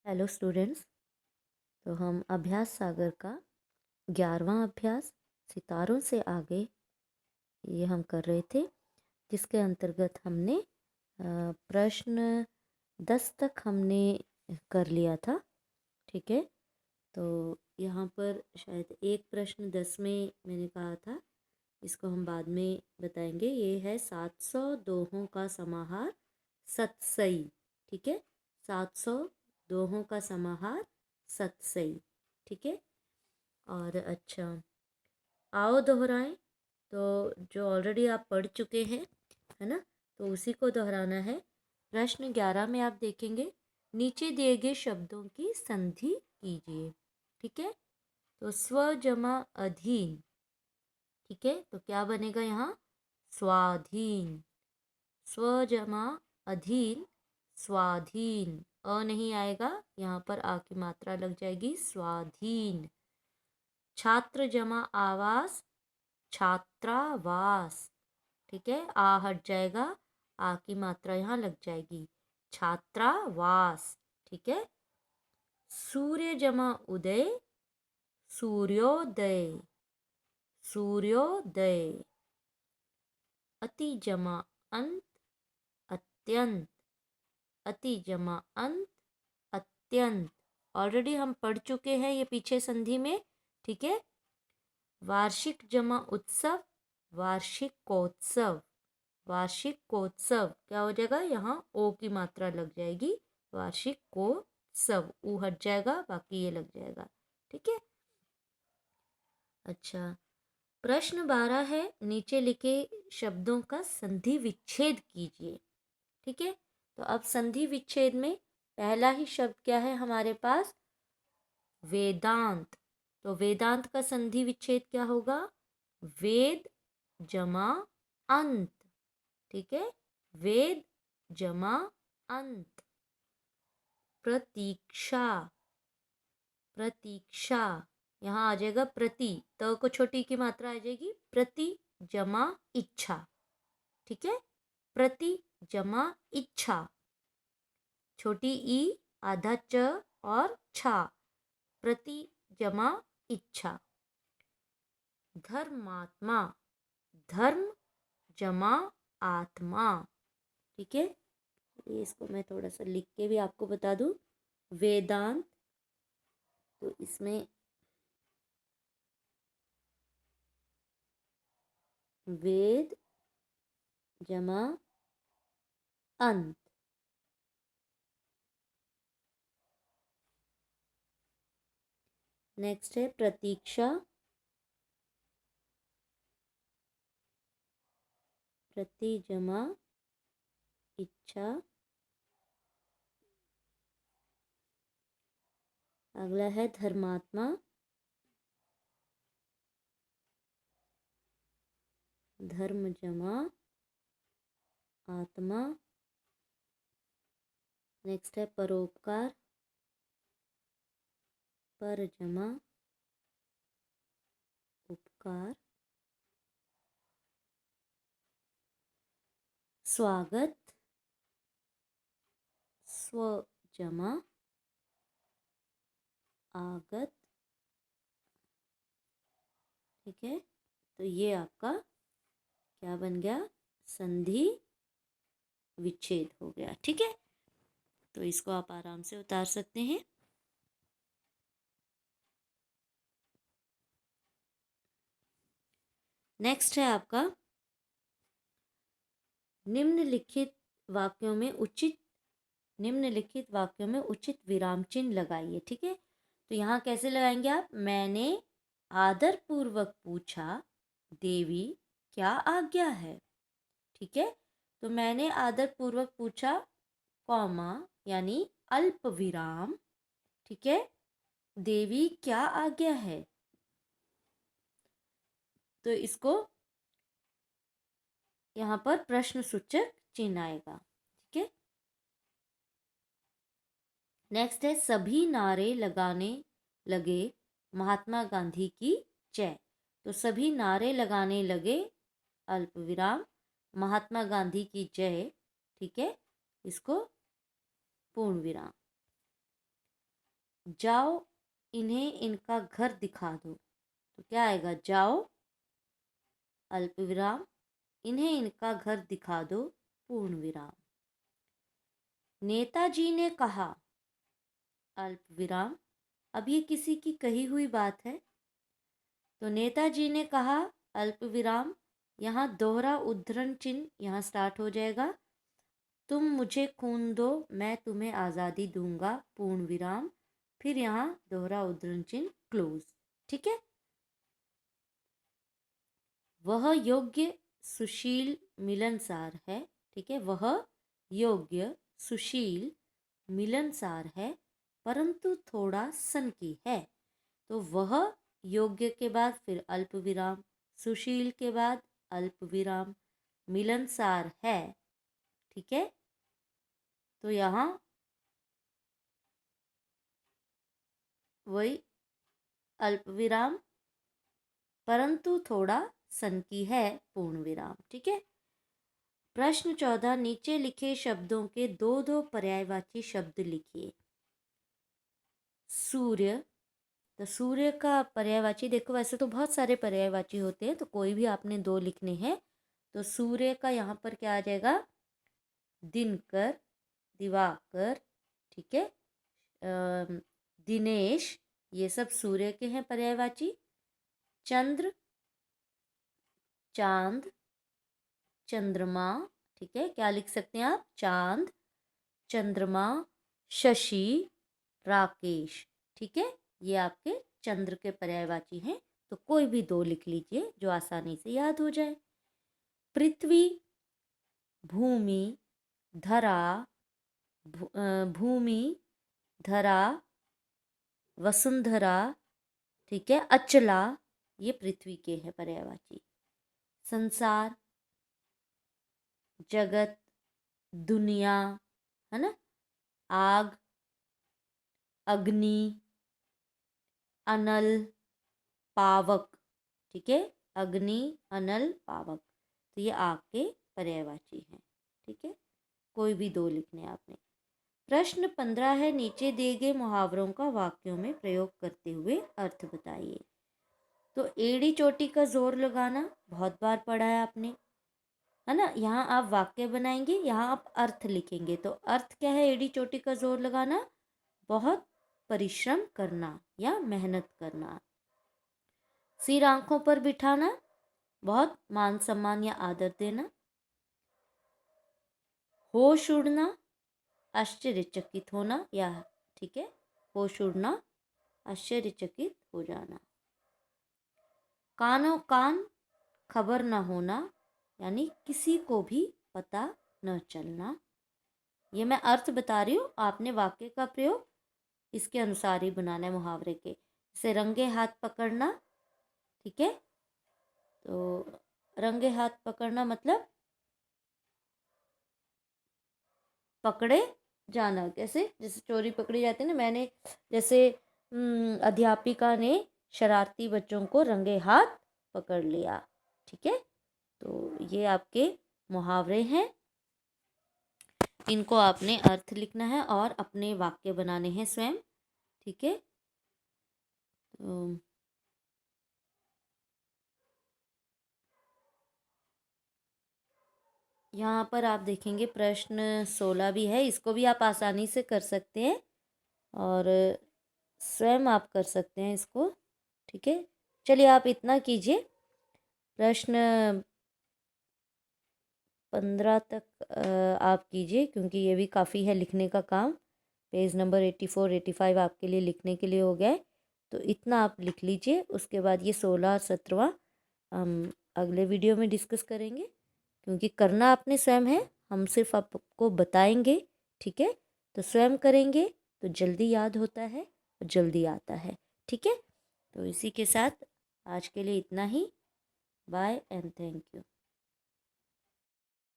Hello students. तो हम अभ्यास सागर का 11वां अभ्यास सितारों से आगे ये हम कर रहे थे, जिसके अंतर्गत हमने प्रश्न 10 तक हमने कर लिया था। ठीक है, तो यहाँ पर शायद एक प्रश्न 10 में मैंने कहा था, इसको हम बाद में बताएंगे। ये है 700 दोहों का समाहार सतसई। ठीक है, 700 दोहों का समाहार सतसई। ठीक है, और अच्छा, आओ दोहराएं। तो जो ऑलरेडी आप पढ़ चुके हैं, है ना, तो उसी को दोहराना है। प्रश्न 11 में आप देखेंगे, नीचे दिए गए शब्दों की संधि कीजिए। ठीक है, तो स्व जमा अधीन। ठीक है, तो क्या बनेगा यहाँ? स्वाधीन। स्व जमा अधीन, स्वाधीन। अ नहीं आएगा, यहाँ पर आ की मात्रा लग जाएगी, स्वाधीन। छात्र जमा आवास, छात्रावास। ठीक है, आ हट जाएगा, आ की मात्रा यहाँ लग जाएगी, छात्रावास। ठीक है, सूर्य जमा उदय, सूर्योदय, सूर्योदय। अति जमा अंत, अत्यंत, अति जमा अंत, अत्यंत। ऑलरेडी हम पढ़ चुके हैं ये पीछे संधि में। ठीक है, वार्षिक जमा उत्सव, वार्षिकोत्सव, वार्षिकोत्सव। क्या हो जाएगा? यहाँ ओ की मात्रा लग जाएगी, वार्षिकोत्सव। ऊ हट जाएगा, बाकी ये लग जाएगा। ठीक है, अच्छा, प्रश्न 12 है, नीचे लिखे शब्दों का संधि विच्छेद कीजिए। ठीक है, तो अब संधि विच्छेद में पहला ही शब्द क्या है हमारे पास? वेदांत। तो वेदांत का संधि विच्छेद क्या होगा? वेद जमा अंत। ठीक है, वेद जमा अंत। प्रतीक्षा, प्रतीक्षा। यहाँ आ जाएगा प्रति, त को छोटी की मात्रा आ जाएगी, प्रति जमा इच्छा। ठीक है, प्रति जमा इच्छा। छोटी ई, आधा च और छा, प्रति जमा इच्छा। धर्मात्मा, धर्म जमा आत्मा। ठीक है, ये इसको मैं थोड़ा सा लिख के भी आपको बता दूं। वेदांत, तो इसमें वेद जमा अंत। नेक्स्ट है प्रतीक्षा, प्रति जमा इच्छा। अगला है धर्मात्मा, धर्म जमा आत्मा। नेक्स्ट है परोपकार, पर जमा उपकार। स्वागत, स्व जमा आगत। ठीक है, तो ये आपका क्या बन गया? संधि विच्छेद हो गया। ठीक है, तो इसको आप आराम से उतार सकते हैं। नेक्स्ट है आपका, निम्नलिखित वाक्यों में उचित, निम्नलिखित वाक्यों में उचित विराम चिन्ह लगाइए। ठीक है, तो यहाँ कैसे लगाएंगे आप? मैंने आदर पूर्वक पूछा, देवी क्या आज्ञा है। ठीक है, तो मैंने आदर पूर्वक पूछा, कॉमा यानी अल्प विराम। ठीक है, देवी क्या आज्ञा है, तो इसको यहाँ पर प्रश्न सूचक चिन्ह आएगा। ठीक है, नेक्स्ट है, सभी नारे लगाने लगे महात्मा गांधी की जय। तो सभी नारे लगाने लगे, अल्प विराम, महात्मा गांधी की जय। ठीक है, इसको पूर्ण विराम। जाओ इन्हें इनका घर दिखा दो। तो क्या आएगा, जाओ अल्प विराम इन्हें इनका घर दिखा दो पूर्ण विराम। नेताजी ने कहा अल्प विराम, अब ये किसी की कही हुई बात है। तो नेताजी ने कहा अल्प विराम, यहाँ दोहरा उद्धरण चिन्ह यहाँ स्टार्ट हो जाएगा। तुम मुझे खून दो मैं तुम्हें आज़ादी दूंगा पूर्ण विराम, फिर यहाँ दोहरा उद्धरण चिन्ह क्लोज। ठीक है। वह योग्य सुशील मिलनसार है। ठीक है, वह योग्य सुशील मिलनसार है परंतु थोड़ा सनकी है। तो वह योग्य के बाद फिर अल्प विराम, सुशील के बाद अल्प विराम, मिलनसार है। ठीक है, तो यहाँ वही अल्प विराम परंतु थोड़ा सनकी है पूर्ण विराम। ठीक है। प्रश्न 14, नीचे लिखे शब्दों के दो दो पर्यायवाची शब्द लिखिए। सूर्य, तो सूर्य का पर्यायवाची देखो, वैसे तो बहुत सारे पर्यायवाची होते हैं, तो कोई भी आपने दो लिखने हैं। तो सूर्य का यहाँ पर क्या आ जाएगा, दिनकर, दिवाकर। ठीक है, दिनेश, ये सब सूर्य के हैं पर्यायवाची। चंद्र, चांद, चंद्रमा। ठीक है, क्या लिख सकते हैं आप, चांद, चंद्रमा, शशि, राकेश। ठीक है, ये आपके चंद्र के पर्यायवाची हैं। तो कोई भी दो लिख लीजिए जो आसानी से याद हो जाए। पृथ्वी, भूमि, धरा, भूमि, धरा, वसुंधरा। ठीक है, अचला, ये पृथ्वी के हैं पर्यायवाची। संसार, जगत, दुनिया, है ना, आग, अग्नि, अनल, पावक। ठीक है, अग्नि, अनल, पावक, तो ये आग के पर्यायवाची हैं। ठीक है, कोई भी दो लिखने आपने। प्रश्न 15 है, नीचे दिए गए मुहावरों का वाक्यों में प्रयोग करते हुए अर्थ बताइए। तो एड़ी चोटी का जोर लगाना बहुत बार पढ़ा है आपने, है ना। यहाँ आप वाक्य बनाएंगे, यहाँ आप अर्थ लिखेंगे। तो अर्थ क्या है, एड़ी चोटी का जोर लगाना, बहुत परिश्रम करना या मेहनत करना। सिर आंखों पर बिठाना, बहुत मान सम्मान या आदर देना। होश उड़ना, आश्चर्यचकित होना या, ठीक है, होश उड़ना, आश्चर्यचकित हो जाना। कानों कान, खबर न होना, यानी किसी को भी पता न चलना। ये मैं अर्थ बता रही हूँ, आपने वाक्य का प्रयोग इसके अनुसार ही बनाना है मुहावरे के। जैसे रंगे हाथ पकड़ना। ठीक है, तो रंगे हाथ पकड़ना मतलब पकड़े जाना। कैसे, जैसे चोरी पकड़ी जाती है ना, मैंने जैसे अध्यापिका ने शरारती बच्चों को रंगे हाथ पकड़ लिया। ठीक है, तो ये आपके मुहावरे हैं, इनको आपने अर्थ लिखना है और अपने वाक्य बनाने हैं स्वयं। ठीक है, तो यहाँ पर आप देखेंगे प्रश्न 16 भी है, इसको भी आप आसानी से कर सकते हैं और स्वयं आप कर सकते हैं इसको। ठीक है, चलिए आप इतना कीजिए, प्रश्न 15 तक आप कीजिए, क्योंकि ये भी काफ़ी है लिखने का काम। पेज नंबर 84 85 आपके लिए लिखने के लिए हो गया है, तो इतना आप लिख लीजिए। उसके बाद ये 16 17वां हम अगले वीडियो में डिस्कस करेंगे, क्योंकि करना आपने स्वयं है, हम सिर्फ आपको बताएंगे। ठीक है, तो स्वयं करेंगे तो जल्दी याद होता है और जल्दी आता है। ठीक है, तो इसी के साथ आज के लिए इतना ही। Bye and thank you.